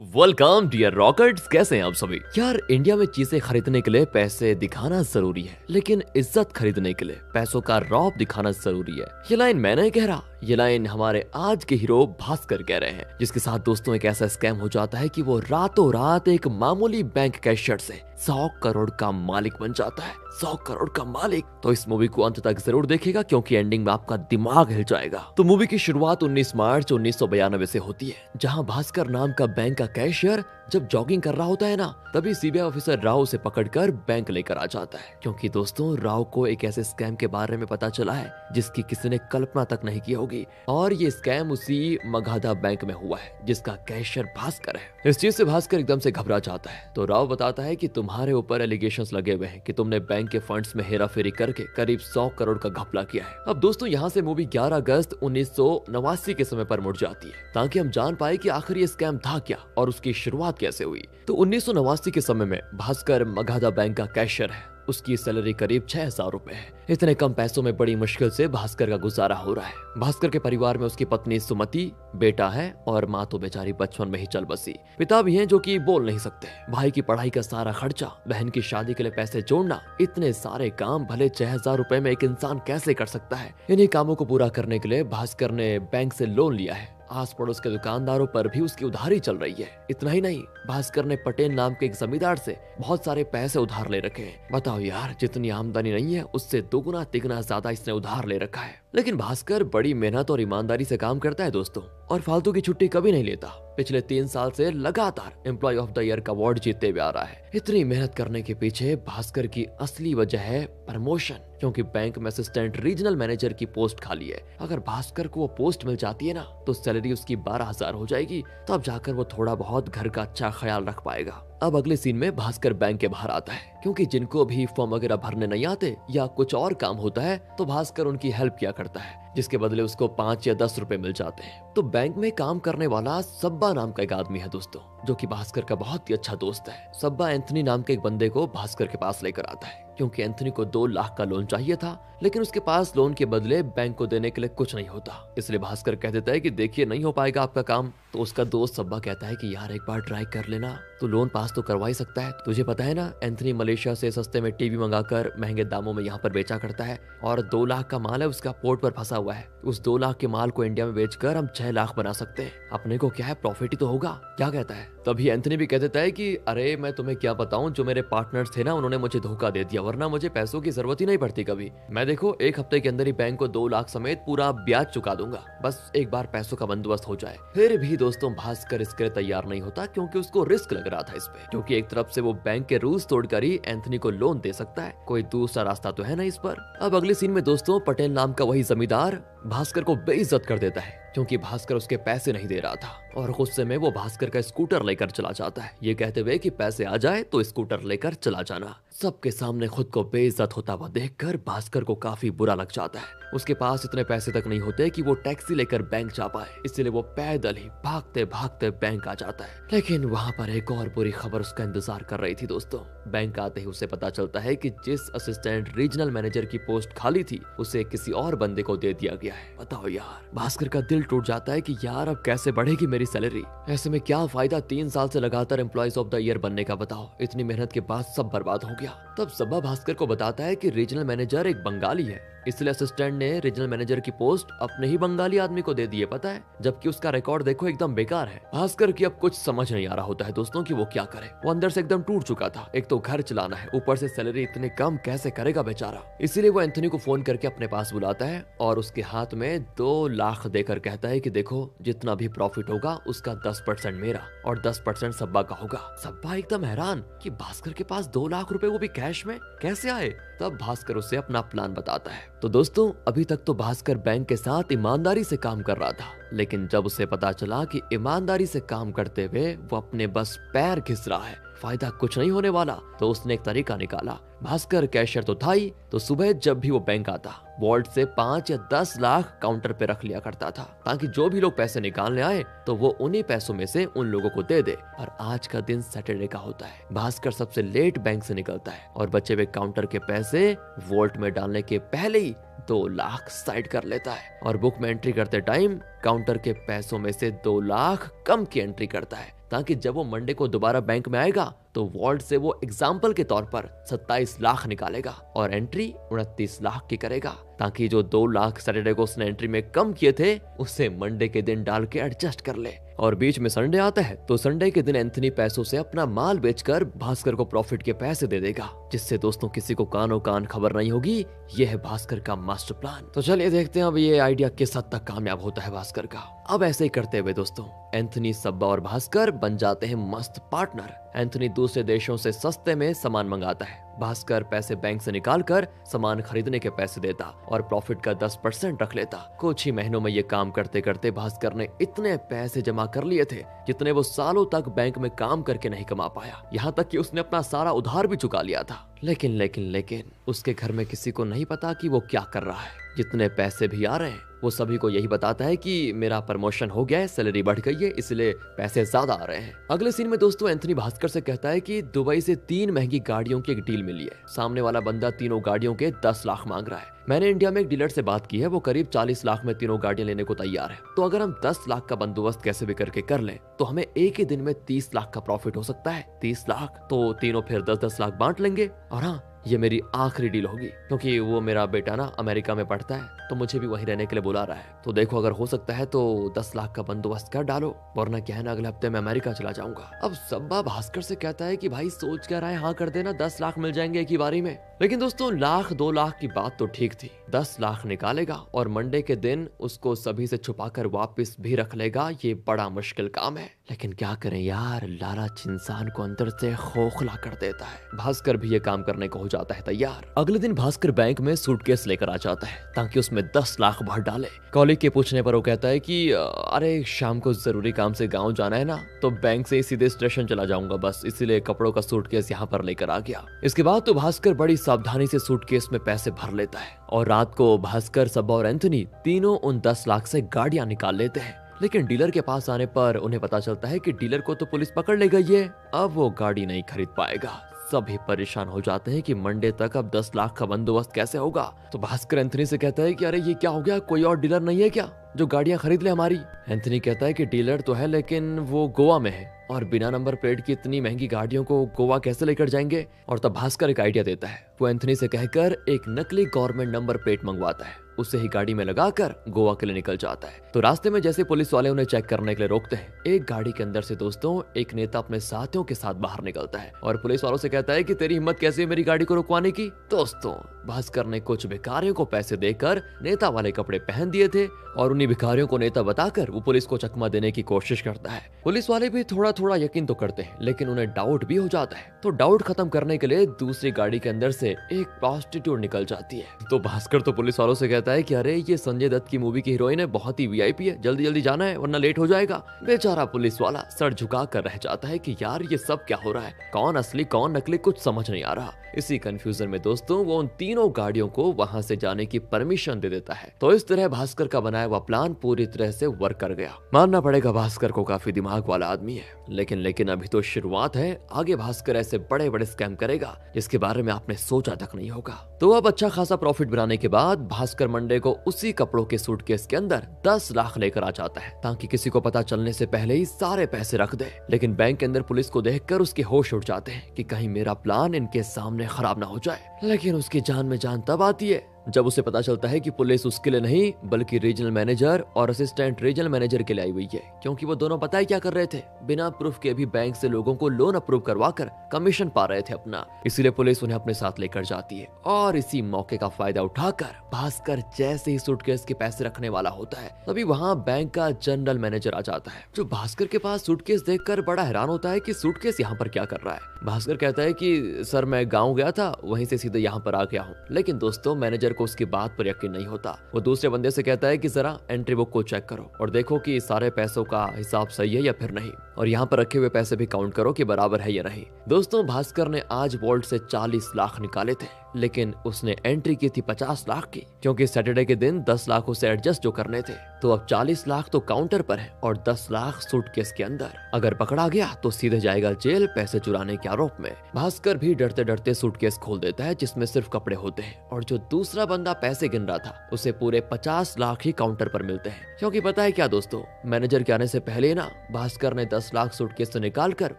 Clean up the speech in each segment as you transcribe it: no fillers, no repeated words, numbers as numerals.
Welcome dear rockets. कैसे हैं आप सभी? यार इंडिया में चीजें खरीदने के लिए पैसे दिखाना जरूरी है, लेकिन इज्जत खरीदने के लिए पैसों का रौब दिखाना जरूरी है। ये लाइन मैं नहीं कह रहा, ये लाइन हमारे आज के हीरो भास्कर कह रहे हैं, जिसके साथ दोस्तों एक ऐसा स्कैम हो जाता है कि वो रातों रात एक मामूली बैंक कैशियर से 100 करोड़ का मालिक बन जाता है। 100 करोड़ का मालिक। तो इस मूवी को अंत तक जरूर देखिएगा, क्योंकि एंडिंग में आपका दिमाग हिल जाएगा। तो मूवी की शुरुआत 19 मार्च 1992 से होती है, जहां भास्कर नाम का बैंक का कैशियर जब जॉगिंग कर रहा होता है ना, तभी सीबीआई ऑफिसर राव उसे पकड़कर बैंक लेकर आ जाता है। क्योंकि दोस्तों राव को एक ऐसे स्कैम के बारे में पता चला है जिसकी किसी ने कल्पना तक नहीं की होगी, और ये स्कैम उसी मगधा बैंक में हुआ है जिसका कैशियर भास्कर है। इस चीज से भास्कर एकदम से घबरा जाता है। तो राव बताता है कि तुम्हारे ऊपर एलिगेशंस लगे हुए हैं कि तुमने बैंक के फंड्स में हेराफेरी करके करीब 100 करोड़ का घपला किया है। अब दोस्तों यहाँ से मूवी 11 अगस्त 1989 के समय पर मुड़ जाती है, ताकि हम जान पाए कि आखिर ये स्कैम था क्या और उसकी शुरुआत कैसे हुई। तो 1989 के समय में भास्कर मगधा बैंक का कैशियर है। उसकी सैलरी करीब 6,000 रुपए है। इतने कम पैसों में बड़ी मुश्किल से भास्कर का गुजारा हो रहा है। भास्कर के परिवार में उसकी पत्नी सुमति, बेटा है, और माँ तो बेचारी बचपन में ही चल बसी। पिता भी हैं जो कि बोल नहीं सकते। भाई की पढ़ाई का सारा खर्चा, बहन की शादी के लिए पैसे जोड़ना, इतने सारे काम भले 6,000 रुपए में एक इंसान कैसे कर सकता है। इन्हीं कामों को पूरा करने के लिए भास्कर ने बैंक से लोन लिया है। आस पड़ोस के दुकानदारों पर भी उसकी उधारी चल रही है। इतना ही नहीं, भास्कर ने पटेल नाम के एक जमींदार से बहुत सारे पैसे उधार ले रखे हैं। बताओ यार, जितनी आमदनी नहीं है उससे दोगुना तिगुना ज्यादा इसने उधार ले रखा है। लेकिन भास्कर बड़ी मेहनत और ईमानदारी से काम करता है दोस्तों, और फालतू की छुट्टी कभी नहीं लेता। पिछले 3 साल से लगातार एम्प्लॉय ऑफ द ईयर का अवार्ड जीतते हुए आ रहा है। इतनी मेहनत करने के पीछे भास्कर की असली वजह है प्रमोशन, क्योंकि बैंक में असिस्टेंट रीजनल मैनेजर की पोस्ट खाली है। अगर भास्कर को वो पोस्ट मिल जाती है ना, तो सैलरी उसकी 12,000 हो जाएगी। तब जाकर वो थोड़ा बहुत घर का अच्छा ख्याल रख पाएगा। अब अगले सीन में भास्कर बैंक के बाहर आता है, क्योंकि जिनको भी फॉर्म वगैरह भरने नहीं आते या कुछ और काम होता है तो भास्कर उनकी हेल्प किया करता है, जिसके बदले उसको 5 या 10 रुपए मिल जाते हैं। तो बैंक में काम करने वाला सब्बा नाम का एक आदमी है दोस्तों, जो कि भास्कर का बहुत ही अच्छा दोस्त है। सब्बा एंथनी नाम के एक बंदे को भास्कर के पास लेकर आता है, क्योंकि एंथनी को 2 लाख का लोन चाहिए था, लेकिन उसके पास लोन के बदले बैंक को देने के लिए कुछ नहीं होता। इसलिए भास्कर कह देता है कि देखिए नहीं हो पाएगा आपका काम। तो उसका दोस्त सब्बा कहता है कि यार एक बार ट्राई कर लेना, तो लोन पास तो करवा ही सकता है। तुझे पता है ना, एंथनी मलेशिया से सस्ते में टीवी मंगाकर महंगे दामों में यहाँ पर बेचा करता है, और 2 लाख का माल है उसका पोर्ट पर फंसा हुआ है। उस 2 लाख के माल को इंडिया में बेचकर हम 6 लाख बना सकते हैं। अपने को क्या है, प्रॉफिट ही तो होगा। क्या कहता है? तभी एंथनी भी कह देता है कि अरे मैं तुम्हें क्या बताऊं, जो मेरे पार्टनर्स थे ना उन्होंने मुझे धोखा दे दिया, वरना मुझे पैसों की जरूरत ही नहीं पड़ती कभी। मैं देखो 1 हफ्ते के अंदर ही बैंक को 2 लाख समेत पूरा ब्याज चुका दूंगा, बस एक बार पैसों का बंदोबस्त हो जाए। फिर भी दोस्तों भास्कर इसके लिए तैयार नहीं होता, क्योंकि उसको रिस्क लग रहा था इस पे। क्योंकि एक तरफ से वो बैंक के रूल्स तोड़कर ही एंथनी को लोन दे सकता है, कोई दूसरा रास्ता तो है ना इस पर। अब अगले सीन में दोस्तों पटेल नाम का वही जमींदार भास्कर को बेइज्जत कर देता है, क्योंकि भास्कर उसके पैसे नहीं दे रहा था, और गुस्से में वो भास्कर का स्कूटर लेकर चला जाता है, ये कहते हुए कि पैसे आ जाए तो स्कूटर लेकर चला जाना। सबके सामने खुद को बेइज्जत होता हुआ देखकर भास्कर को काफी बुरा लग जाता है। उसके पास इतने पैसे तक नहीं होते कि वो टैक्सी लेकर बैंक जा पाए, इसलिए वो पैदल ही भागते भागते बैंक आ जाता है। लेकिन वहाँ पर एक और बुरी खबर उसका इंतजार कर रही थी दोस्तों। बैंक आते ही उसे पता चलता है कि जिस असिस्टेंट रीजनल मैनेजर की पोस्ट खाली थी उसे किसी और बंदे को दे दिया गया है। बताओ यार, भास्कर का दिल टूट जाता है कि यार अब कैसे बढ़ेगी मेरी सैलरी। ऐसे में क्या फायदा 3 साल से लगातार एम्प्लॉयज ऑफ द ईयर बनने का। बताओ, इतनी मेहनत के बाद सब बर्बाद हो गया। तब सब्बा भास्कर को बताता है कि रीजनल मैनेजर एक बंगाली है, इसलिए असिस्टेंट ने रीजनल मैनेजर की पोस्ट अपने ही बंगाली आदमी को दे दी है, पता है, जबकि उसका रिकॉर्ड देखो एकदम बेकार है। भास्कर की अब कुछ समझ नहीं आ रहा होता है दोस्तों कि वो क्या करे। वो अंदर से एकदम टूट चुका था। एक तो घर चलाना है, ऊपर से सैलरी इतनी कम कैसे करेगा बेचारा। इसीलिए वो एंथनी को फोन करके अपने पास बुलाता है और उसके हाथ में 2 लाख देकर कहता है कि देखो जितना भी प्रॉफिट होगा उसका 10% मेरा और 10% सब्बा का होगा। सब्बा एकदम हैरान कि भास्कर के पास 2 लाख रुपए, वो भी कैश में, कैसे आए। तब भास्कर उसे अपना प्लान बताता है। तो दोस्तों अभी तक तो भास्कर बैंक के साथ ईमानदारी से काम कर रहा था, लेकिन जब उसे पता चला कि ईमानदारी से काम करते हुए वो अपने बस पैर घिस रहा है, फायदा कुछ नहीं होने वाला, तो उसने एक तरीका निकाला। भास्कर कैशियर तो था ही, तो सुबह जब भी वो बैंक आता, वॉल्ट से 5 या 10 लाख काउंटर पे रख लिया करता था, ताकि जो भी लोग पैसे निकालने आए तो वो उन्हीं पैसों में से उन लोगों को दे दे। और आज का दिन सैटरडे का होता है। भास्कर सबसे लेट बैंक से निकलता है और बचे हुए काउंटर के पैसे वॉल्ट में डालने के पहले ही 2 लाख साइड कर लेता है, और बुक में एंट्री करते टाइम काउंटर के पैसों में से 2 लाख कम की एंट्री करता है, ताकि जब वो मंडे को दोबारा बैंक में आएगा तो वॉल्ट से वो एग्जाम्पल के तौर पर 27 लाख निकालेगा और एंट्री 29 लाख की करेगा, ताकि जो 2 लाख सैटरडे को उसने एंट्री में कम किए थे उसे मंडे के दिन डाल के एडजस्ट कर ले। और बीच में संडे आता है तो संडे के दिन एंथनी पैसों से अपना माल बेचकर भास्कर को प्रॉफिट के पैसे दे देगा, जिससे दोस्तों किसी को कानो कान खबर नहीं होगी। यह है भास्कर का मास्टर प्लान। तो चलिए देखते हैं अब ये आइडिया किस हद तक कामयाब होता है भास्कर का। अब ऐसे ही करते हुए दोस्तों एंथनी, सब्बा और भास्कर बन जाते हैं मस्त पार्टनर। एंथनी दूसरे देशों से सस्ते में सामान मंगाता है, भास्कर पैसे बैंक से निकालकर सामान खरीदने के पैसे देता और प्रॉफिट का 10% रख लेता। कुछ ही महीनों में ये काम करते करते भास्कर ने इतने पैसे जमा कर लिए थे जितने वो सालों तक बैंक में काम करके नहीं कमा पाया। यहाँ तक कि उसने अपना सारा उधार भी चुका लिया था। लेकिन उसके घर में किसी को नहीं पता कि वो क्या कर रहा है। जितने पैसे भी आ रहे हैं वो सभी को यही बताता है कि मेरा प्रमोशन हो गया है, सैलरी बढ़ गई है, इसलिए पैसे ज्यादा आ रहे हैं। अगले सीन में दोस्तों एंथनी भास्कर से कहता है कि दुबई से 3 महंगी गाड़ियों की एक डील मिली है। सामने वाला बंदा तीनों गाड़ियों के 10 लाख मांग रहा है। मैंने इंडिया में एक डीलर से बात की है, वो करीब 40 लाख में तीनों गाड़ियां लेने को तैयार है। तो अगर हम 10 लाख का बंदोबस्त कैसे भी करके कर लें तो हमें एक ही दिन में 30 लाख का प्रॉफिट हो सकता है। 30 लाख तो तीनों फिर 10-10 लाख बांट लेंगे। और हाँ, ये मेरी आखिरी डील होगी क्योंकि वो मेरा बेटा ना अमेरिका में पढ़ता है तो मुझे भी वहीं रहने के लिए बुला रहा है। तो देखो अगर हो सकता है तो 10 लाख का बंदोबस्त कर डालो, वरना क्या है ना अगले हफ्ते मैं अमेरिका चला जाऊंगा। अब सब्बा भास्कर से कहता है कि भाई सोच क्या रहा है, हाँ कर देना, 10 लाख मिल जाएंगे एक ही बारी में। लेकिन दोस्तों 1-2 लाख की बात तो ठीक थी, 10 लाख निकालेगा और मंडे के दिन उसको सभी से छुपाकर वापस भी रख लेगा। ये बड़ा मुश्किल काम है, लेकिन क्या करें यार, लालच इंसान को अंदर से खोखला कर देता है। भास्कर भी ये काम करने को हो जाता है तैयार। अगले दिन भास्कर बैंक में सूटकेस लेकर आ जाता है ताकि उसमें 10 लाख भर डाले। कॉलीग के पूछने पर वो कहता है कि अरे शाम को जरूरी काम से गांव जाना है ना, तो बैंक से सीधे स्टेशन चला जाऊंगा बस, इसीलिए कपड़ों का सूटकेस यहाँ पर लेकर आ गया। इसके बाद तो भास्कर बड़ी सावधानी से सूटकेस में पैसे भर लेता है और रात को भास्कर, सब्बा और एंथनी तीनों उन 10 लाख से गाड़ियां निकाल लेते हैं। लेकिन डीलर के पास आने पर उन्हें पता चलता है कि डीलर को तो पुलिस पकड़ ले गई है, अब वो गाड़ी नहीं खरीद पाएगा। सभी परेशान हो जाते हैं कि मंडे तक अब 10 लाख का बंदोबस्त कैसे होगा। तो भास्कर एंथनी से कहता है कि अरे ये क्या हो गया, कोई और डीलर नहीं है क्या जो गाड़ियां खरीद ले हमारी? एंथनी कहता है कि डीलर तो है लेकिन वो गोवा में है और बिना नंबर प्लेट की इतनी महंगी गाड़ियों को गोवा कैसे लेकर जाएंगे। और तब भास्कर एक आइडिया देता है, वो एंथनी से कहकर एक नकली गवर्नमेंट नंबर प्लेट मंगवाता है, उसे ही गाड़ी में लगाकर गोवा के लिए निकल जाता है। तो रास्ते में जैसे पुलिस वाले उन्हें चेक करने के लिए रोकते हैं, एक गाड़ी के अंदर से दोस्तों एक नेता अपने साथियों के साथ बाहर निकलता है और पुलिस वालों से कहता है कि तेरी हिम्मत कैसे है मेरी गाड़ी को रुकवाने की। दोस्तों भास्कर ने कुछ भिखारियों को पैसे देकर नेता वाले कपड़े पहन दिए थे और उन्हीं भिखारियों को नेता बताकर वो पुलिस को चकमा देने की कोशिश करता है। पुलिस वाले भी थोड़ा थोड़ा यकीन तो करते हैं लेकिन उन्हें डाउट भी हो जाता है। तो डाउट खत्म करने के लिए दूसरी गाड़ी के अंदर से एक प्रोस्टिट्यूट निकल जाती है। तो भास्कर तो पुलिस वालों से कहता है कि अरे ये संजय दत्त की मूवी की हीरोइन है, बहुत ही वीआईपी है, जल्दी जल्दी जाना है वरना लेट हो जाएगा। बेचारा पुलिस वाला सर झुका कर रह जाता है कि यार ये सब क्या हो रहा है, कौन असली कौन नकली कुछ समझ नहीं आ रहा। इसी कंफ्यूजन में दोस्तों वो उन तीनों गाड़ियों को वहां से जाने की परमिशन दे देता है। तो इस तरह भास्कर का बनाया हुआ प्लान पूरी तरह से वर्क कर गया। मानना पड़ेगा भास्कर को काफी दिमाग वाला आदमी है, लेकिन अभी तो शुरुआत है, आगे भास्कर ऐसे बड़े बड़े स्कैम करेगा जिसके बारे में आपने सोचा तक नहीं होगा। तो अब अच्छा खासा प्रॉफिट बनाने के बाद भास्कर मंडे को उसी कपड़ों के सूटकेस के अंदर 10 लाख लेकर आ जाता है ताकि किसी को पता चलने से पहले ही सारे पैसे रख दे। लेकिन बैंक के अंदर पुलिस को देखकर उसके होश उड़ जाते हैं कि कहीं मेरा प्लान इनके सामने खराब ना हो जाए। लेकिन उसकी जान में जान तब आती है जब उसे पता चलता है कि पुलिस उसके लिए नहीं बल्कि रीजनल मैनेजर और असिस्टेंट रीजनल मैनेजर के लिए आई हुई है, क्योंकि वो दोनों पता है क्या कर रहे थे, बिना प्रूफ के भी बैंक से लोगों को लोन अप्रूव करवाकर कमीशन पा रहे थे अपना। इसीलिए पुलिस उन्हें अपने साथ लेकर जाती है और इसी मौके का फायदा उठाकर भास्कर जैसे ही सूटकेस के पैसे रखने वाला होता है तभी वहाँ बैंक का जनरल मैनेजर आ जाता है, जो भास्कर के पास सूटकेस देखकर बड़ा हैरान होता है कि सूटकेस यहाँ पर क्या कर रहा है। भास्कर कहता है कि सर मैं गाँव गया था, वहीं से सीधे यहाँ पर आ गया हूँ। लेकिन दोस्तों मैनेजर को उसकी बात पर यकीन नहीं होता। वो दूसरे बंदे से कहता है कि जरा एंट्री बुक को चेक करो और देखो कि सारे पैसों का हिसाब सही है या फिर नहीं, और यहाँ पर रखे हुए पैसे भी काउंट करो कि बराबर है या नहीं। दोस्तों भास्कर ने आज वॉल्ट से 40 लाख निकाले थे, लेकिन उसने एंट्री की थी 50 लाख की, क्योंकि सैटरडे के दिन 10 लाख उसे एडजस्ट जो करने थे। तो अब 40 लाख तो काउंटर पर है और 10 लाख सूटकेस के अंदर। अगर पकड़ा गया तो सीधे जाएगा जेल पैसे चुराने के आरोप में। भास्कर भी डरते डरते सूटकेस खोल देता है जिसमें सिर्फ कपड़े होते हैं, और जो दूसरा बंदा पैसे गिन रहा था उसे पूरे 50 लाख ही काउंटर पर मिलते हैं। क्योंकि पता है क्या दोस्तों, मैनेजर के आने से पहले ना भास्कर ने 10 लाख सूटकेस से निकाल कर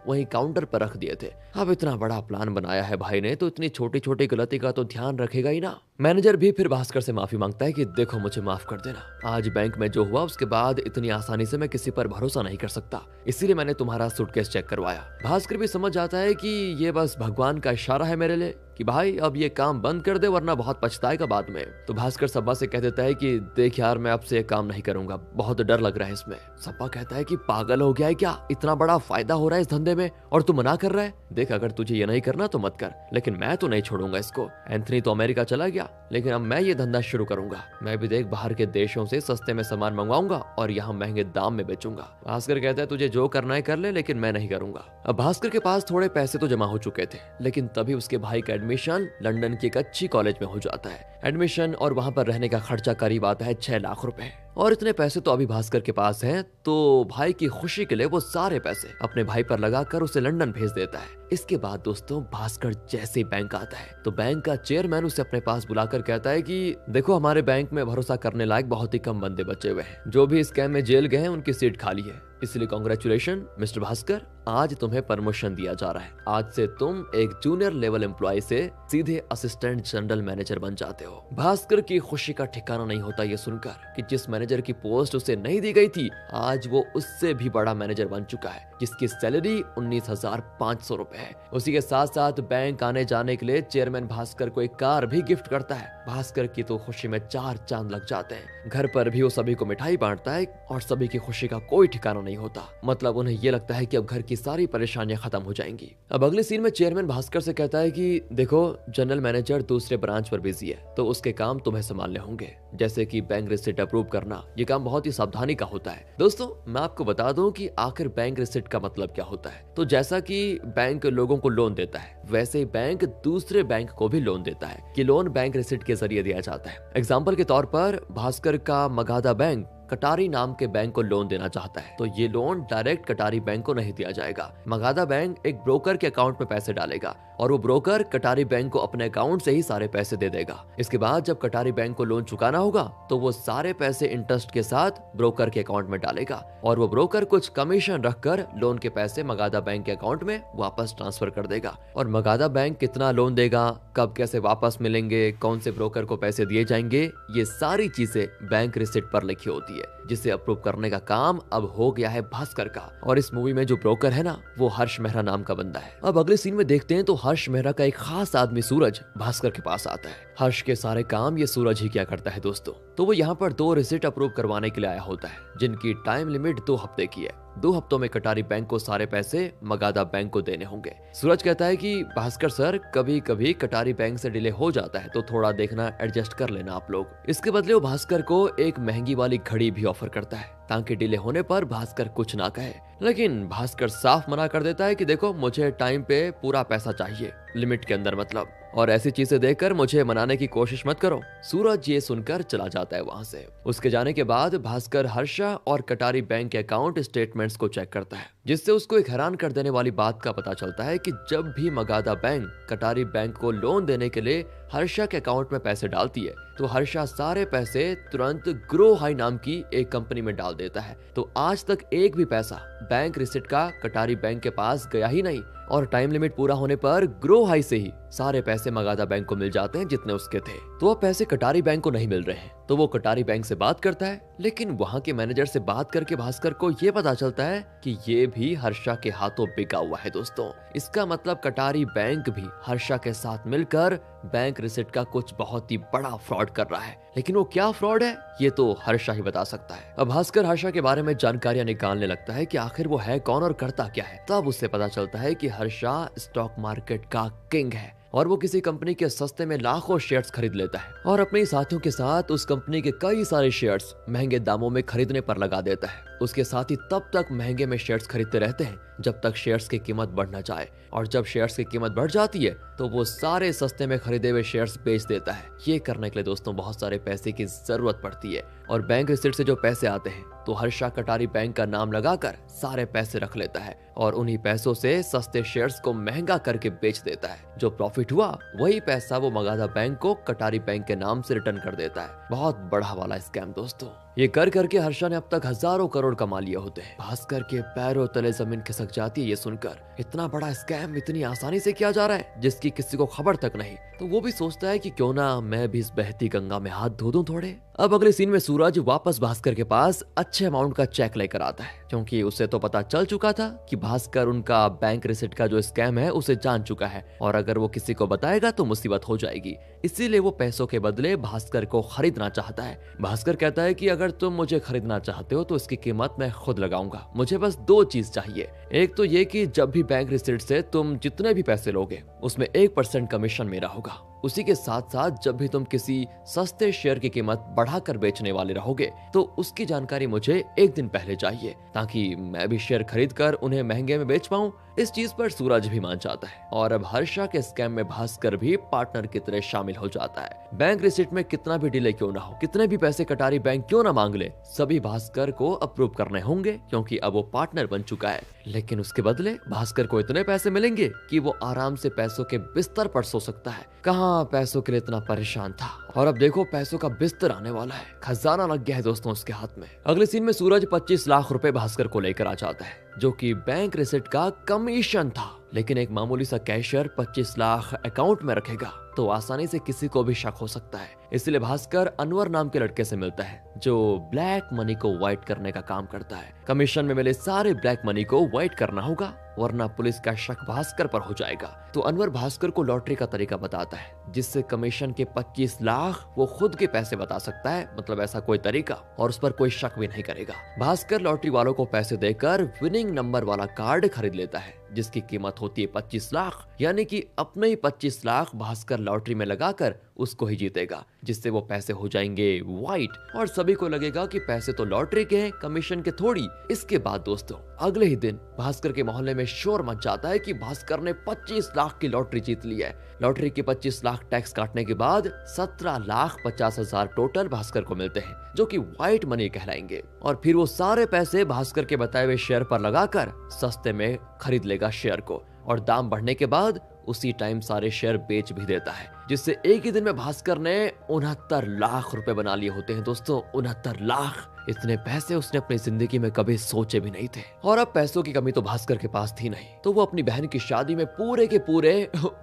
वहीं काउंटर पर रख दिए थे। अब इतना बड़ा प्लान बनाया है भाई ने तो इतनी छोटी छोटी गलती का तो ध्यान रखेगा ही ना। मैनेजर भी फिर भास्कर से माफी मांगता है कि देखो मुझे माफ कर देना, आज बैंक में जो हुआ उसके बाद इतनी आसानी से मैं किसी पर भरोसा नहीं कर सकता, इसीलिए मैंने तुम्हारा सूटकेस चेक करवाया। भास्कर भी समझ जाता है कि ये बस भगवान का इशारा है मेरे लिए कि भाई अब ये काम बंद कर दे वरना बहुत पछताएगा बाद में। तो भास्कर सब्बा से कह देता है कि देख यार मैं आपसे काम नहीं करूंगा, बहुत डर लग रहा है इसमें। सब्बा कहता है कि पागल हो गया है क्या, इतना बड़ा फायदा हो रहा है इस धंधे में और तू मना कर रहा है। देख अगर तुझे ये नहीं करना तो मत कर, लेकिन मैं तो नहीं छोड़ूंगा इसको। एंथनी तो अमेरिका चला गया लेकिन अब मैं ये धंधा शुरू करूंगा। मैं भी देख बाहर के देशों से सस्ते में सामान मंगवाऊंगा और यहाँ महंगे दाम में बेचूंगा। भास्कर कहता है तुझे जो करना है कर ले, लेकिन मैं नहीं करूंगा। अब भास्कर के पास थोड़े पैसे तो जमा हो चुके थे, लेकिन तभी उसके भाई का एडमिशन लंदन की एक अच्छी कॉलेज में हो जाता है। एडमिशन और वहां पर रहने का खर्चा करीब आता है 6 लाख रुपए। और इतने पैसे तो अभी भास्कर के पास हैं, तो भाई की खुशी के लिए वो सारे पैसे अपने भाई पर लगाकर उसे लंदन भेज देता है। इसके बाद दोस्तों भास्कर जैसे बैंक आता है तो बैंक का चेयरमैन उसे अपने पास बुलाकर कहता है कि देखो हमारे बैंक में भरोसा करने लायक बहुत ही कम बंदे बचे हुए हैं, जो भी स्कैम में जेल गए हैं उनकी सीट खाली है, इसलिए कांग्रेचुलेशन मिस्टर भास्कर, आज तुम्हें प्रमोशन दिया जा रहा है। आज से तुम एक जूनियर लेवल एम्प्लॉय से सीधे असिस्टेंट जनरल मैनेजर बन जाते हो। भास्कर की खुशी का ठिकाना नहीं होता ये सुनकर कि जिस मैनेजर की पोस्ट उसे नहीं दी गई थी आज वो उससे भी बड़ा मैनेजर बन चुका है, जिसकी सैलरी 19,500 रुपए है। उसी के साथ साथ बैंक आने जाने के लिए चेयरमैन भास्कर को एक कार भी गिफ्ट करता है। भास्कर की तो खुशी में 4 चांद लग जाते हैं। घर पर भी वो सभी को मिठाई बांटता है और सभी की खुशी का कोई ठिकाना नहीं होता। मतलब उन्हें ये लगता है कि अब घर की सारी परेशानियां खत्म हो जाएंगी। अब अगले सीन में चेयरमैन भास्कर से कहता है कि देखो जनरल मैनेजर दूसरे ब्रांच पर बिजी है तो उसके काम तुम्हें संभालने होंगे, जैसे कि बैंक रिसिप्ट अप्रूव करना। ये काम बहुत ही सावधानी का होता है। दोस्तों मैं आपको बता दूं कि आखिर बैंक रिसिप्ट का मतलब क्या होता है। तो जैसा कि बैंक लोगों को लोन देता है वैसे ही बैंक दूसरे बैंक को भी लोन देता है। ये लोन बैंक रिसिप्ट के जरिए दिया जाता है। एग्जाम्पल के तौर पर भास्कर का मगाधा बैंक कटारी नाम के बैंक को लोन देना चाहता है तो ये लोन डायरेक्ट कटारी बैंक को नहीं दिया जाएगा। मगाधा बैंक एक ब्रोकर के अकाउंट में पैसे डालेगा और वो ब्रोकर कटारी बैंक को अपने अकाउंट से ही सारे पैसे दे देगा। इसके बाद जब कटारी बैंक को लोन चुकाना होगा तो वो सारे पैसे इंटरेस्ट के साथ ब्रोकर के अकाउंट में डालेगा और वो ब्रोकर कुछ कमीशन रखकर लोन के पैसे मगाधा बैंक के अकाउंट में वापस ट्रांसफर कर देगा। और मगाधा बैंक कितना लोन देगा, कब कैसे वापस मिलेंगे, कौन से ब्रोकर को पैसे दिए जाएंगे, ये सारी चीजें बैंक रिसिप्ट पर लिखी होती है, जिसे अप्रूव करने का काम अब हो गया है भास्कर का। और इस मूवी में जो ब्रोकर है ना वो हर्ष मेहरा नाम का बंदा है। अब अगले सीन में देखते हैं तो हर्ष मेहरा का एक खास आदमी सूरज भास्कर के पास आता है। हर्ष के सारे काम ये सूरज ही क्या करता है दोस्तों। तो वो यहाँ पर 2 रिसिप्ट अप्रूव करवाने के लिए आया होता है जिनकी टाइम लिमिट 2 हफ्ते की है। 2 हफ्तों में कटारी बैंक को सारे पैसे मगाधा बैंक को देने होंगे। सूरज कहता है कि भास्कर सर कभी कभी कटारी बैंक से डिले हो जाता है तो थोड़ा देखना एडजस्ट कर लेना आप लोग। इसके बदले वो भास्कर को एक महंगी वाली घड़ी भी ऑफर करता है ताकि डिले होने पर भास्कर कुछ ना कहे। लेकिन भास्कर साफ मना कर देता है कि देखो मुझे टाइम पे पूरा पैसा चाहिए, लिमिट के अंदर मतलब, और ऐसी चीजें देखकर मुझे मनाने की कोशिश मत करो। सूरज ये सुनकर चला जाता है वहां से। उसके जाने के बाद भास्कर हर्षा और कटारी बैंक के अकाउंट स्टेटमेंट्स को चेक करता है, जिससे उसको एक हैरान कर देने वाली बात का पता चलता है कि जब भी मगाधा बैंक कटारी बैंक को लोन देने के लिए हर्षा के अकाउंट में पैसे डालती है तो हर्षा सारे पैसे तुरंत ग्रो हाई नाम की एक कंपनी में डाल देता है। तो आज तक एक भी पैसा बैंक रिसिप्ट का कटारी बैंक के पास गया ही नहीं और टाइम लिमिट पूरा होने पर ग्रो हाई से ही सारे पैसे मगाधा बैंक को मिल जाते हैं जितने उसके थे। तो अब पैसे कटारी बैंक को नहीं मिल रहे हैं तो वो कटारी बैंक से बात करता है, लेकिन वहां के मैनेजर से बात करके भास्कर को ये पता चलता है कि ये भी हर्षा के हाथों बिका हुआ है दोस्तों। इसका मतलब कटारी बैंक भी हर्षा के साथ मिलकर बैंक रिसिप्ट का कुछ बहुत ही बड़ा फ्रॉड कर रहा है। लेकिन वो क्या फ्रॉड है ये तो हर्षा ही बता सकता है। अब भास्कर हर्षा के बारे में जानकारियां निकालने लगता है कि आखिर वो है कौन और करता क्या है। तब उससे पता चलता है कि हर्षा स्टॉक मार्केट का किंग है और वो किसी कंपनी के सस्ते में लाखों शेयर्स खरीद लेता है और अपने साथियों के साथ उस कंपनी के कई सारे शेयर्स महंगे दामों में खरीदने पर लगा देता है। उसके साथ ही तब तक महंगे में शेयर्स खरीदते रहते हैं जब तक शेयर्स की कीमत बढ़ न जाए, और जब शेयर्स की कीमत बढ़ जाती है तो वो सारे सस्ते में खरीदे हुए शेयर्स बेच देता है। ये करने के लिए दोस्तों बहुत सारे पैसे की जरूरत पड़ती है और बैंक रिसिप्ट से जो पैसे आते हैं तो हर्षा कटारी बैंक का नाम लगाकर सारे पैसे रख लेता है और उन्हीं पैसों से सस्ते शेयर्स को महंगा करके बेच देता है। जो प्रॉफिट हुआ वही पैसा वो मगाधा बैंक को कटारी बैंक के नाम से रिटर्न कर देता है। बहुत बड़ा वाला स्कैम दोस्तों। ये कर करके हर्षा ने अब तक हजारों करोड़ कमा लिए होते हैं। भास्कर के पैरों तले जमीन खिसक जाती है ये सुनकर। इतना बड़ा स्कैम इतनी आसानी से किया जा रहा है जिसकी किसी को खबर तक नहीं। तो वो भी सोचता है कि क्यों ना मैं भी इस बहती गंगा में हाथ धो दूं थोड़े। अब अगले सीन में सूरज वापस भास्कर के पास अच्छे अमाउंट का चेक लेकर आता है, क्योंकि उसे तो पता चल चुका था कि भास्कर उनका बैंक रिसिप्ट का जो स्कैम है उसे जान चुका है और अगर वो किसी को बताएगा तो मुसीबत हो जाएगी। इसीलिए वो पैसों के बदले भास्कर को खरीदना चाहता है। भास्कर कहता है कि अगर तुम मुझे खरीदना चाहते हो तो इसकी कीमत मैं खुद लगाऊंगा। मुझे बस 2 चीज चाहिए। एक तो ये कि जब भी बैंक रिसिप्ट से तुम जितने भी पैसे लोगे उसमें 1% कमीशन मेरा होगा। उसी के साथ साथ जब भी तुम किसी सस्ते शेयर की कीमत बढ़ाकर बेचने वाले रहोगे तो उसकी जानकारी मुझे 1 दिन पहले चाहिए, ताकि मैं भी शेयर खरीद कर उन्हें महंगे में बेच पाऊं। इस चीज पर सूरज भी मान जाता है और अब हर्षा के स्कैम में भास्कर भी पार्टनर की तरह शामिल हो जाता है। बैंक रिसिप्ट में कितना भी डिले क्यों ना हो, कितने भी पैसे कटारी बैंक क्यों ना मांग ले, सभी भास्कर को अप्रूव करने होंगे, क्योंकि अब वो पार्टनर बन चुका है। लेकिन उसके बदले भास्कर को इतने पैसे मिलेंगे कि वो आराम से पैसों के बिस्तर पर सो सकता है। कहाँ पैसों के लिए इतना परेशान था और अब देखो पैसों का बिस्तर आने वाला है। खजाना लग गया है दोस्तों उसके हाथ में। अगले सीन में सूरज 25 लाख रुपए भास्कर को लेकर आ जाता है, जो कि बैंक रिसिप्ट का कमीशन था। लेकिन एक मामूली सा कैशियर 25 लाख अकाउंट में रखेगा तो आसानी से किसी को भी शक हो सकता है। इसलिए भास्कर अनवर नाम के लड़के से मिलता है जो ब्लैक मनी को व्हाइट करने का काम करता है। कमीशन में मिले सारे ब्लैक मनी को व्हाइट करना होगा, वरना पुलिस का शक भास्कर पर हो जाएगा। तो अनवर भास्कर को लॉटरी का तरीका बताता है जिससे कमीशन के 25 लाख वो खुद के पैसे बता सकता है, मतलब ऐसा कोई तरीका, और उस पर कोई शक भी नहीं करेगा। भास्कर लॉटरी वालों को पैसे देकर विनिंग नंबर वाला कार्ड खरीद लेता है जिसकी कीमत होती है 25 लाख, यानी कि अपने ही 25 लाख भास्कर लॉटरी में लगाकर उसको ही जीतेगा, जिससे वो पैसे हो जाएंगे व्हाइट और सभी को लगेगा कि पैसे तो लॉटरी के हैं, कमीशन के थोड़ी। इसके बाद दोस्तों अगले ही दिन भास्कर के मोहल्ले में शोर मच जाता है कि भास्कर ने 25 लाख की लॉटरी जीत ली है। लॉटरी के 25 लाख टैक्स काटने के बाद 17,50,000 टोटल भास्कर को मिलते हैं, जो कि व्हाइट मनी कहलाएंगे। और फिर वो सारे पैसे भास्कर के बताए हुए शेयर पर लगाकर सस्ते में खरीद लेगा शेयर को, और दाम बढ़ने के बाद उसी टाइम सारे शेयर बेच भी देता है, जिससे एक ही दिन में भास्कर ने 69 लाख रुपए बना लिए होते हैं दोस्तों। 69 लाख, इतने पैसे उसने अपनी जिंदगी में कभी सोचे भी नहीं थे। और अब पैसों की कमी तो भास्कर के पास थी नहीं, तो वो अपनी बहन की शादी में पूरे के पूरे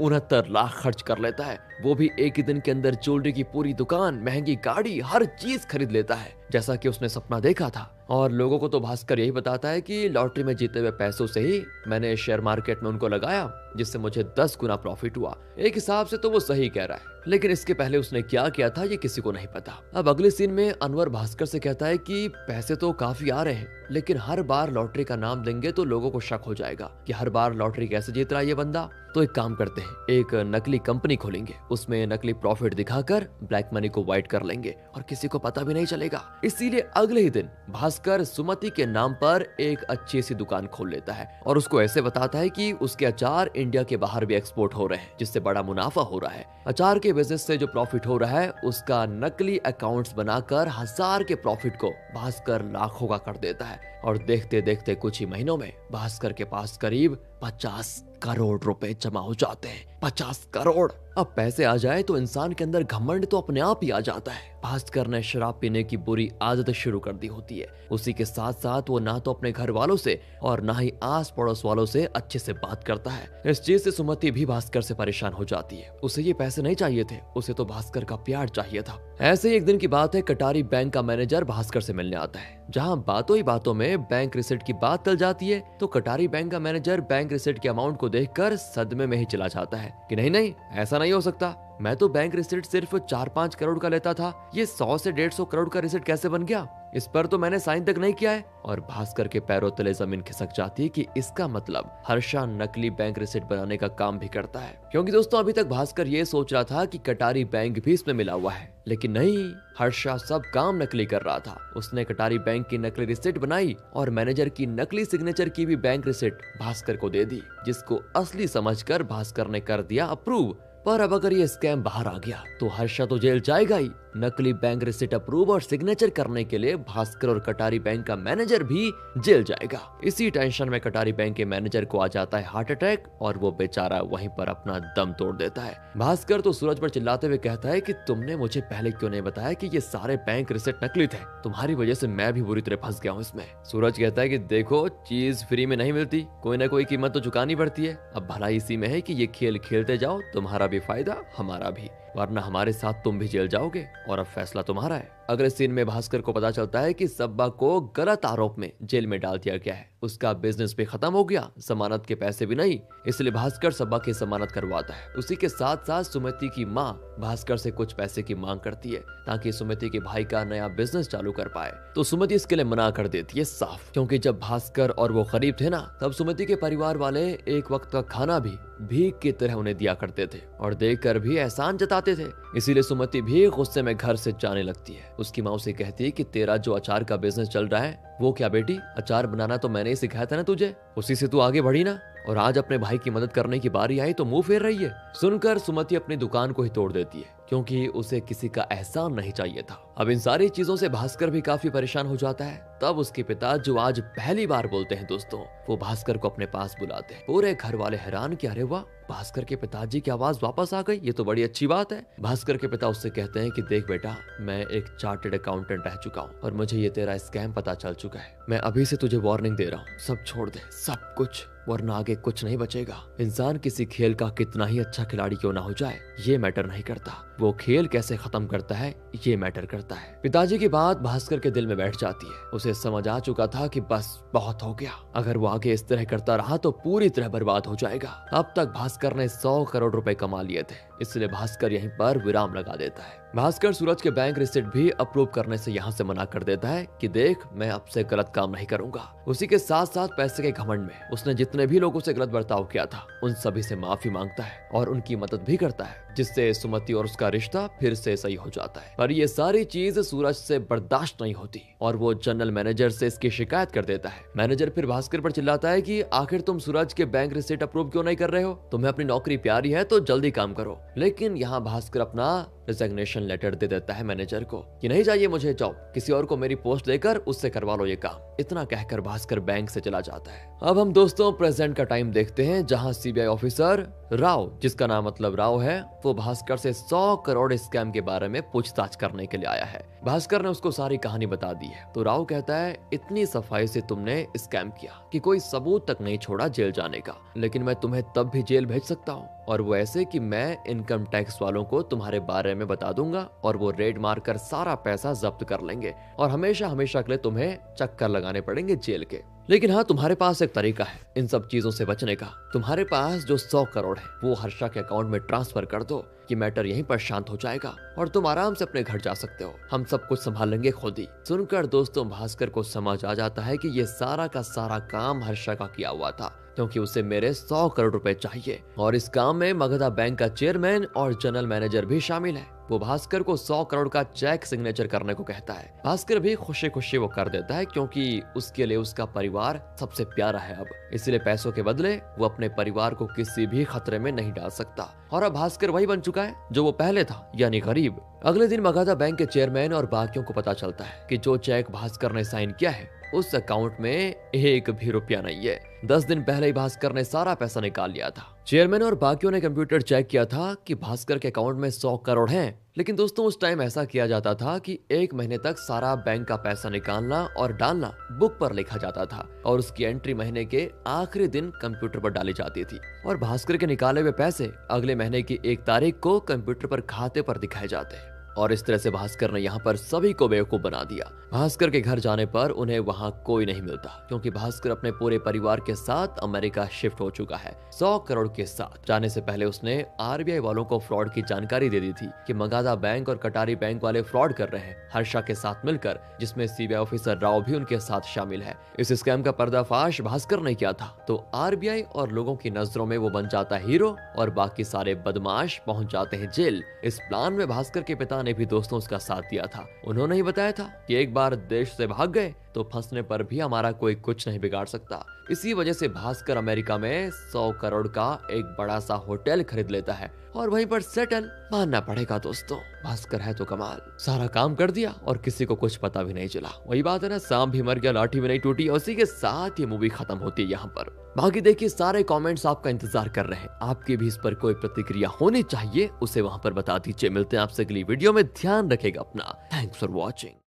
69 लाख खर्च कर लेता है। वो भी एक ही दिन के अंदर ज्वेलरी की पूरी दुकान, महंगी गाड़ी, हर चीज खरीद लेता है जैसा कि उसने सपना देखा था। और लोगों को तो भास्कर यही बताता है कि लॉटरी में जीते हुए पैसों से ही मैंने शेयर मार्केट में उनको लगाया, जिससे मुझे 10 गुना प्रॉफिट हुआ। एक हिसाब से तो वो सही कह रहा है, लेकिन इसके पहले उसने क्या किया था ये किसी को नहीं पता। अब अगले सीन में अनवर भास्कर से कहता है कि पैसे तो काफी आ रहे हैं, लेकिन हर बार लॉटरी का नाम देंगे तो लोगों को शक हो जाएगा कि हर बार लॉटरी कैसे जीत रहा है ये बंदा। तो एक काम करते हैं, एक नकली कंपनी खोलेंगे, उसमें नकली प्रॉफिट दिखाकर ब्लैक मनी को व्हाइट कर लेंगे और किसी को पता भी नहीं चलेगा। इसीलिए अगले ही दिन भास्कर सुमति के नाम पर एक अच्छी सी दुकान खोल लेता है और उसको ऐसे बताता है कि उसके अचार इंडिया के बाहर भी एक्सपोर्ट हो रहे हैं, जिससे बड़ा मुनाफा हो रहा है। अचार के बिजनेस से जो प्रॉफिट हो रहा है उसका नकली अकाउंट्स बनाकर 1000 के प्रॉफिट को भास्कर लाखों का कर देता है। और देखते देखते कुछ ही महीनों में भास्कर के पास करीब 50 करोड़ रुपए जमा हो जाते हैं। 50 करोड़। अब पैसे आ जाए तो इंसान के अंदर घमंड तो अपने आप ही आ जाता है। भास्कर ने शराब पीने की बुरी आदत शुरू कर दी होती है। उसी के साथ साथ वो ना तो अपने घर वालों से और ना ही आस पड़ोस वालों से अच्छे से बात करता है। इस चीज से सुमति भी भास्कर से परेशान हो जाती है। उसे ये पैसे नहीं चाहिए थे, उसे तो भास्कर का प्यार चाहिए था। ऐसे ही एक दिन की बात है, कटारी बैंक का मैनेजर भास्कर से मिलने आता है। जहाँ बातों ही बातों में बैंक रिसिप्ट की बात टल जाती है तो कटारी बैंक का मैनेजर बैंक रिसिप्ट के अमाउंट को देखकर सदमे में ही चला जाता है कि नहीं, ऐसा नहीं हो सकता। मैं तो बैंक रिसिप्ट सिर्फ 4-5 करोड़ का लेता था, ये 100 से 150 करोड़ का रिसिप्ट कैसे बन गया? इस पर तो मैंने साइन तक नहीं किया है। और भास्कर के पैरों तले जमीन खिसक जाती है कि इसका मतलब हर्षा नकली बैंक रिसिप्ट बनाने का काम भी करता है। क्योंकि दोस्तों अभी तक भास्कर ये सोच रहा था कि कटारी बैंक भी इसमें मिला हुआ है, लेकिन नहीं, हर्षा सब काम नकली कर रहा था। उसने कटारी बैंक की नकली रिसिप्ट बनाई और मैनेजर की नकली सिग्नेचर की भी बैंक रिसिप्ट भास्कर को दे दी, जिसको असली समझकर भास्कर ने कर दिया अप्रूव। पर अब अगर ये स्कैम बाहर आ गया तो हर्षा तो जेल जाएगा ही, नकली बैंक रिसिट अप्रूव और सिग्नेचर करने के लिए भास्कर और कटारी बैंक का मैनेजर भी जेल जाएगा। इसी टेंशन में कटारी बैंक के मैनेजर को आ जाता है हार्ट अटैक और वो बेचारा वहीं पर अपना दम तोड़ देता है। भास्कर तो सूरज पर चिल्लाते हुए कहता है कि तुमने मुझे पहले क्यों नहीं बताया कि ये सारे बैंक रिसिट नकली थे, तुम्हारी वजह से मैं भी बुरी तरह फंस गया हूँ इसमें। सूरज कहता है कि देखो, चीज फ्री में नहीं मिलती, कोई ना कोई कीमत तो चुकानी पड़ती है। अब भलाई इसी में है कि ये खेल खेलते जाओ, तुम्हारा भी फायदा हमारा भी, वरना हमारे साथ तुम भी जेल जाओगे और अब फैसला तुम्हारा है। अगले सीन में भास्कर को पता चलता है कि सब्बा को गलत आरोप में जेल में डाल दिया गया है। उसका बिजनेस भी खत्म हो गया, जमानत के पैसे भी नहीं, इसलिए भास्कर सब्बा की जमानत करवाता है। उसी के साथ साथ सुमति की माँ भास्कर से कुछ पैसे की मांग करती है ताकि सुमति के भाई का नया बिजनेस चालू कर पाए, तो सुमति इसके लिए मना कर देती है साफ, क्योंकि जब भास्कर और वो गरीब थे ना, तब सुमति के परिवार वाले एक वक्त का खाना भी भीख की तरह उन्हें दिया करते थे और देकर भी एहसान जताते थे। इसीलिए सुमति भी गुस्से में घर से जाने लगती है। उसकी माँ उसे कहती है कि तेरा जो अचार का बिजनेस चल रहा है, वो क्या बेटी, अचार बनाना तो मैंने ही सिखाया था ना तुझे, उसी से तू आगे बढ़ी ना, और आज अपने भाई की मदद करने की बारी आई तो मुंह फेर रही है। सुनकर सुमति अपनी दुकान को ही तोड़ देती है, क्योंकि उसे किसी का एहसान नहीं चाहिए था। अब इन सारी चीजों से भास्कर भी काफी परेशान हो जाता है। तब उसके पिता, जो आज पहली बार बोलते हैं दोस्तों, वो भास्कर को अपने पास बुलाते हैं। पूरे घर वाले हैरान कि अरे वाह, भास्कर के पिताजी की आवाज वापस आ गई, ये तो बड़ी अच्छी बात है। भास्कर के पिता उससे कहते हैं कि देख बेटा, मैं एक चार्टर्ड अकाउंटेंट रह चुका हूँ और मुझे ये तेरा स्कैम पता चल चुका है। मैं अभी से तुझे वार्निंग दे रहा हूँ, सब छोड़ दे, सब कुछ, वरना आगे कुछ नहीं बचेगा। इंसान किसी खेल का कितना ही अच्छा खिलाड़ी क्यों ना हो जाए, ये मैटर नहीं करता, वो खेल कैसे खत्म करता है ये मैटर करता है। पिताजी की बात भास्कर के दिल में बैठ जाती है। उसे समझ आ चुका था कि बस बहुत हो गया, अगर वो आगे इस तरह करता रहा तो पूरी तरह बर्बाद हो जाएगा। अब तक भास्कर ने 100 करोड़ रुपए कमा लिए थे, इसलिए भास्कर यहीं पर विराम लगा देता है। भास्कर सूरज के बैंक रिसिट भी अप्रूव करने से यहाँ से मना कर देता है कि देख, मैं अब से गलत काम नहीं करूंगा। उसी के साथ साथ पैसे के घमंड में उसने जितने भी लोगों से गलत बर्ताव किया था, उन सभी से माफी मांगता है और उनकी मदद भी करता है, जिससे सुमति और उसका रिश्ता फिर से सही हो जाता है। पर ये सारी चीज सूरज से बर्दाश्त नहीं होती और वो जनरल मैनेजर से इसकी शिकायत कर देता है। मैनेजर फिर भास्कर पर चिल्लाता है कि आखिर तुम सूरज के बैंक रिसिट अप्रूव क्यों नहीं कर रहे हो, तुम्हें अपनी नौकरी प्यारी है तो जल्दी काम करो। लेकिन यहाँ भास्कर अपना रिजिग्नेशन लेटर दे देता है मैनेजर को कि नहीं चाहिए मुझे जॉब, किसी और को मेरी पोस्ट देकर उससे करवा लो ये काम। इतना कहकर भास्कर बैंक से चला जाता है। अब हम दोस्तों प्रेजेंट का टाइम देखते हैं, जहां सीबीआई ऑफिसर राव, जिसका नाम मतलब राव है, वो भास्कर से 100 करोड़ स्कैम के बारे में पूछताछ करने के लिए आया है। भास्कर ने उसको सारी कहानी बता दी है। तो राव कहता है, इतनी सफाई से तुमने स्कैम किया कि कोई सबूत तक नहीं छोड़ा जेल जाने का, लेकिन मैं तुम्हें तब भी जेल भेज सकता हूँ, और वो ऐसे कि मैं इनकम टैक्स वालों को तुम्हारे बारे में बता दूंगा और वो रेड मारकर सारा पैसा जब्त कर लेंगे और हमेशा हमेशा के लिए तुम्हें चक्कर लगाने पड़ेंगे जेल के। लेकिन हाँ, तुम्हारे पास एक तरीका है इन सब चीजों से बचने का। तुम्हारे पास जो 100 करोड़ है वो हर्षा के अकाउंट में ट्रांसफर कर दो, कि मैटर यहीं पर शांत हो जाएगा और तुम आराम से अपने घर जा सकते हो, हम सब कुछ संभाल लेंगे खुद ही। सुनकर दोस्तों भास्कर को समझ आ जाता है कि ये सारा का सारा काम हर्षा का किया हुआ था, क्योंकि उसे मेरे 100 करोड़ रुपए चाहिए और इस काम में मगधा बैंक का चेयरमैन और जनरल मैनेजर भी शामिल है। वो भास्कर को 100 करोड़ का चेक सिग्नेचर करने को कहता है। भास्कर भी खुशी खुशी वो कर देता है, क्योंकि उसके लिए उसका परिवार सबसे प्यारा है अब, इसलिए पैसों के बदले वो अपने परिवार को किसी भी खतरे में नहीं डाल सकता। और अब भास्कर वही बन चुका है जो वो पहले था, यानी गरीब। अगले दिन मगधा बैंक के चेयरमैन और बाकियों को पता चलता है कि जो चेक भास्कर ने साइन किया है उस अकाउंट में एक भी रुपया नहीं है। 10 दिन पहले ही भास्कर ने सारा पैसा निकाल लिया था। चेयरमैन और बाकियों ने कंप्यूटर चेक किया था कि भास्कर के अकाउंट में 100 करोड़ हैं, लेकिन दोस्तों उस टाइम ऐसा किया जाता था कि 1 महीने तक सारा बैंक का पैसा निकालना और डालना बुक पर लिखा जाता था और उसकी एंट्री महीने के आखिरी दिन कंप्यूटर पर डाली जाती थी और भास्कर के निकाले हुए पैसे अगले महीने की 1 तारीख को कंप्यूटर पर खाते पर दिखाए जाते हैं। और इस तरह से भास्कर ने यहाँ पर सभी को बेवकूफ बना दिया। भास्कर के घर जाने पर उन्हें वहाँ कोई नहीं मिलता, क्योंकि भास्कर अपने पूरे परिवार के साथ अमेरिका शिफ्ट हो चुका है 100 करोड़ के साथ। जाने से पहले उसने आरबीआई वालों को फ्रॉड की जानकारी दे दी थी कि मगधा बैंक और कटारी बैंक वाले फ्रॉड कर रहे हैं हर्षा के साथ मिलकर, जिसमें सीबीआई ऑफिसर राव भी उनके साथ शामिल है। इस स्कैम का पर्दाफाश भास्कर ने किया था, तो आरबीआई और लोगों की नजरों में वो बन जाता है हीरो और बाकी सारे बदमाश पहुंच जाते हैं जेल। इस प्लान में भास्कर के पिता ने भी दोस्तों उसका साथ दिया था। उन्होंने ही बताया था कि एक बार देश से भाग गए तो फंसने पर भी हमारा कोई कुछ नहीं बिगाड़ सकता। इसी वजह से भास्कर अमेरिका में 100 करोड़ का एक बड़ा सा होटल खरीद लेता है और वहीं पर सेटल। मानना पड़ेगा दोस्तों, भास्कर है तो कमाल, सारा काम कर दिया और किसी को कुछ पता भी नहीं चला। वही बात है ना, सांप भी मर गया लाठी भी नहीं टूटी। उसी के साथ ये मूवी खत्म होती है यहाँ पर। बाकी देखिए सारे कमेंट्स आपका इंतजार कर रहे हैं, आपकी भी इस पर कोई प्रतिक्रिया होनी चाहिए, उसे वहां पर बता दीजिए। मिलते हैं आपसे अगली वीडियो में, ध्यान रखेगा अपना। Thanks for watching.